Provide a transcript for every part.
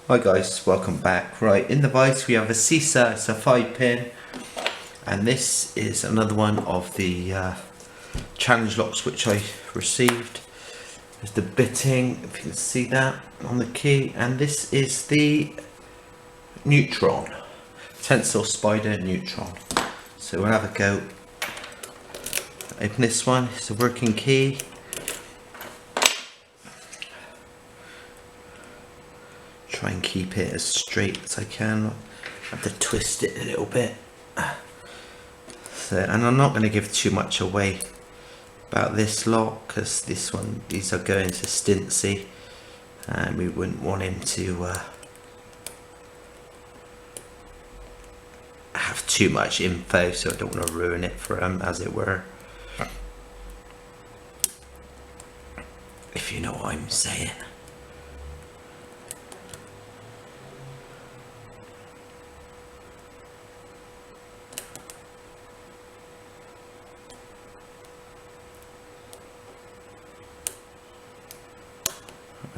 Hi guys, welcome back. Right, in the vise we have a CISA, it's a 5-pin, and this is another one of the challenge locks which I received. There's the bitting, if you can see that on the key, and this is the neutron, Tensile spider neutron. So we'll have a go. Open this one, it's a working key. Try and keep it as straight as I can. I have to twist it a little bit. So, and I'm not going to give too much away about this lock because these are going to Stintsy, and we wouldn't want him to have too much info, so I don't want to ruin it for him, as it were. If you know what I'm saying.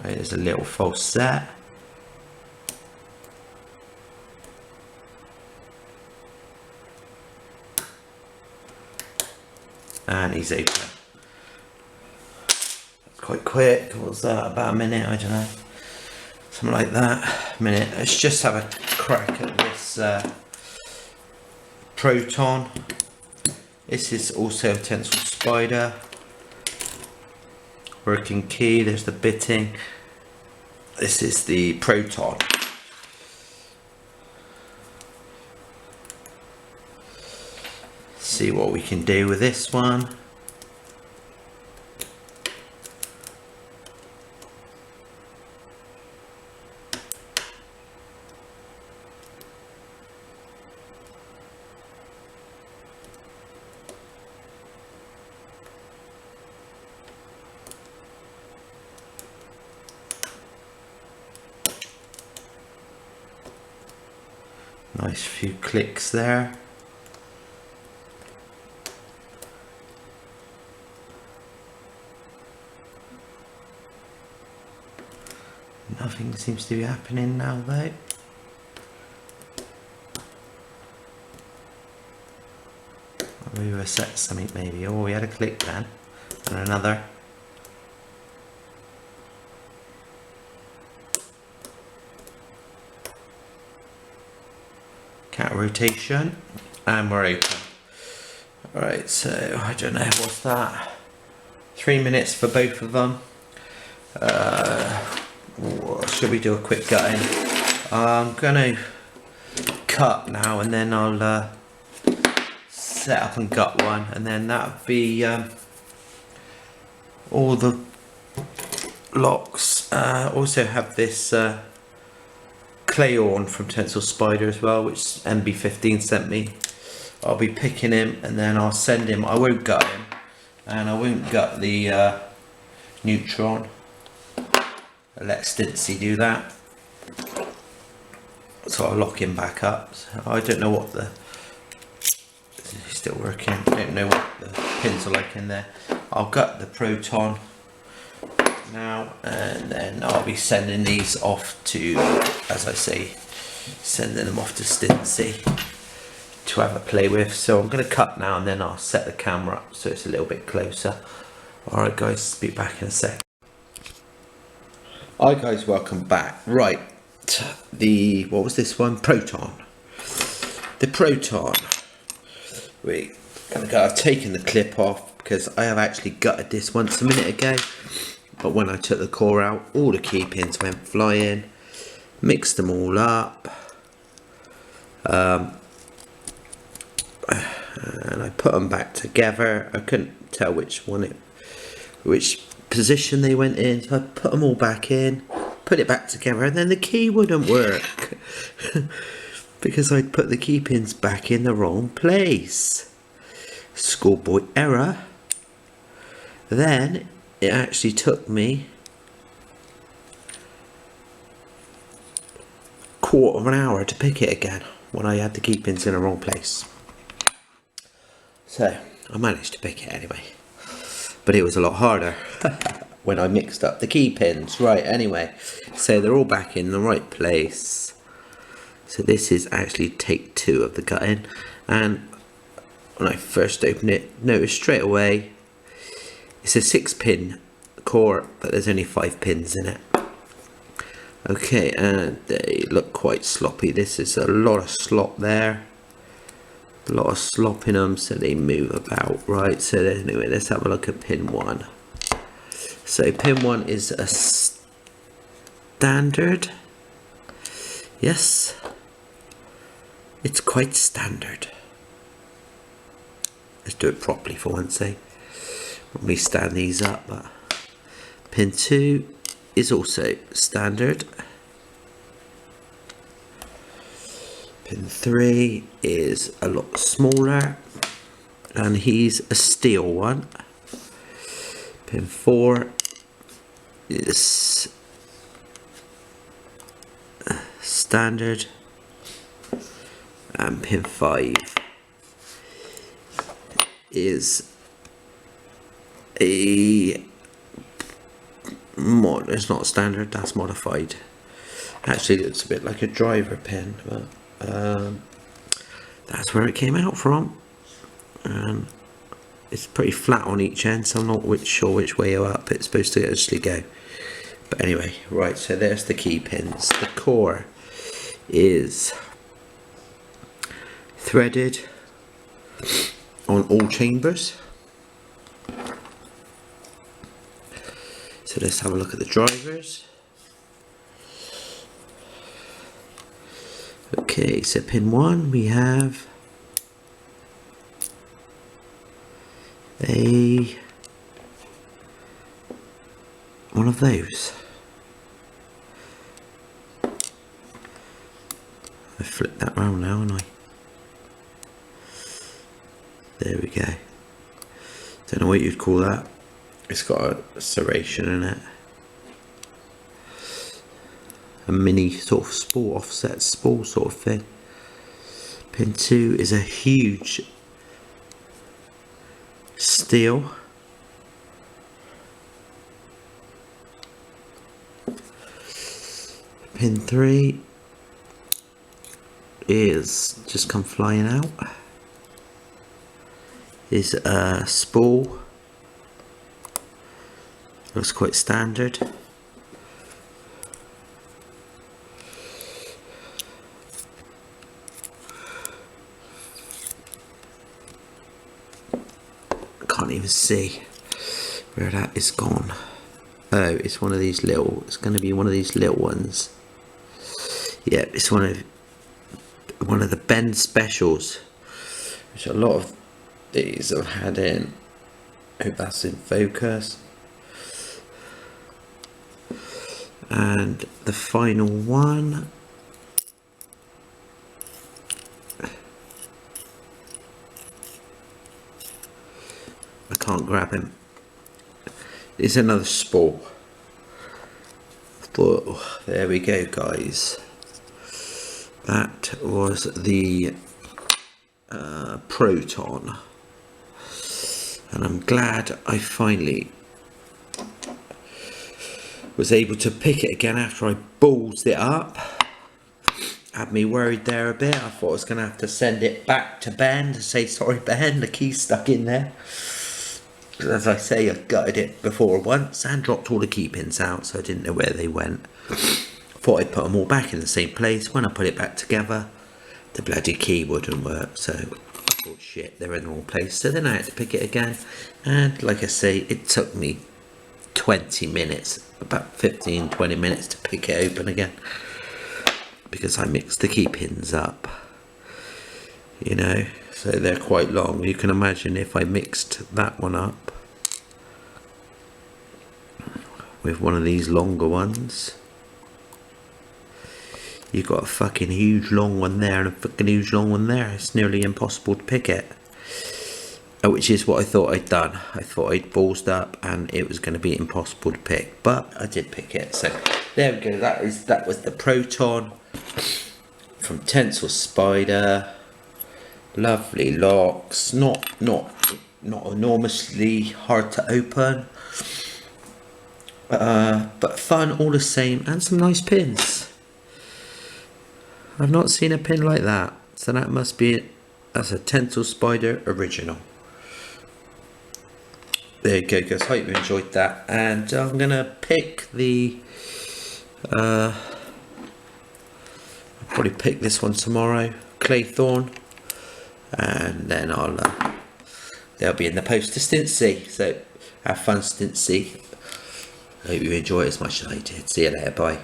Right, there's a little false set. And he's open. That's quite quick. What's that? About a minute, I don't know. Something like that. A minute. Let's just have a crack at this proton. This is also a tensile spider. Working key, there's the bitting. This is the proton. See what we can do with this one. Nice few clicks there. Nothing seems to be happening now though. We were set something maybe. Oh, we had a click then. And another. Cat rotation, and we're open. Alright, so I don't know, what's that? 3 minutes for both of them. Should we do a quick gutting? I'm gonna cut now, and then I'll set up and gut one, and then that'll be all the locks. Also have this Clayon from Tensile Spider as well, which MB15 sent me. I'll be picking him and then I'll send him. I won't gut him, and I won't gut the neutron. I'll let Stintsy do that. So I'll lock him back up. So I don't know what the... He's still working. I don't know what the pins are like in there. I'll gut the proton now, and then I'll be sending these off to, as I say, sending them off to Stintsy to have a play with. So I'm going to cut now, and then I'll set the camera up so it's a little bit closer. Alright guys, be back in a sec. Hi guys, welcome back. Right, what was this one? Proton. The proton. I've taken the clip off because I have actually gutted this once a minute ago. But when I took the core out, all the key pins went flying. Mixed them all up. And I put them back together. I couldn't tell which position they went in. So I put them all back in, put it back together, and then the key wouldn't work. Because I'd put the key pins back in the wrong place. Schoolboy error. Then it actually took me a quarter of an hour to pick it again when I had the key pins in the wrong place. So I managed to pick it anyway, but it was a lot harder. when I mixed up the key pins. Right, anyway, so they're all back in the right place. So this is actually take 2 of the gutting, and when I first opened it, noticed straight away it's a 6-pin core, but there's only 5 pins in it. Okay, and they look quite sloppy. This is a lot of slop there, a lot of slop in them, so they move about. Right, so anyway, let's have a look at pin 1. So pin 1 is a standard. Yes, it's quite standard. Let's do it properly for once, eh? Normally stand these up, but pin 2 is also standard. Pin 3 is a lot smaller, and he's a steel one. Pin 4 is standard, and pin 5 is a it's not standard, that's modified. Actually, it's a bit like a driver pin, but that's where it came out from. It's pretty flat on each end, so I'm not sure which way up it's supposed to actually go. But anyway, right, so there's the key pins. The core is threaded on all chambers. So let's have a look at the drivers. Okay, so pin 1 we have one of those. I flipped that round now, haven't I? There we go. Don't know what you'd call that. It's got a serration in it. A mini sort of spool, offset spool sort of thing. Pin 2 is a huge steel. Pin 3 is just come flying out. Is a spool. Looks quite standard. Can't even see where that is gone. Oh, it's one of these little, it's going to be one of these little ones. Yeah, it's one of the bend specials, which a lot of these I've had in. Hope that's in focus. And the final one, I can't grab him. It's another spool. But there we go, guys. That was the proton, and I'm glad I finally was able to pick it again after I ballsed it up. Had me worried there a bit. I thought I was going to have to send it back to Ben to say, sorry Ben, the key's stuck in there. As I say, I gutted it before once and dropped all the key pins out, so I didn't know where they went. Thought I'd put them all back in the same place. When I put it back together, the bloody key wouldn't work, so I thought, shit, they're in the wrong place. So then I had to pick it again, and like I say, it took me 20 minutes, about 15-20 minutes to pick it open again, because I mixed the key pins up, you know, so they're quite long. You can imagine if I mixed that one up with one of these longer ones, you've got a fucking huge long one there and a fucking huge long one there. It's nearly impossible to pick it. Which is what I thought I'd done. I thought I'd ballsed up and it was going to be impossible to pick, but I did pick it. So there we go. That was the proton from Tensile Spider. Lovely locks. Not enormously hard to open. but fun all the same, and some nice pins. I've not seen a pin like that, so that must be that's a Tensile Spider original. There you go guys, hope you enjoyed that, and I'm gonna pick the I'll probably pick this one tomorrow, Claythorn, and then they'll be in the post to Stintsy. So have fun, Stintsy. I hope you enjoy it as much as I did. See you later, bye.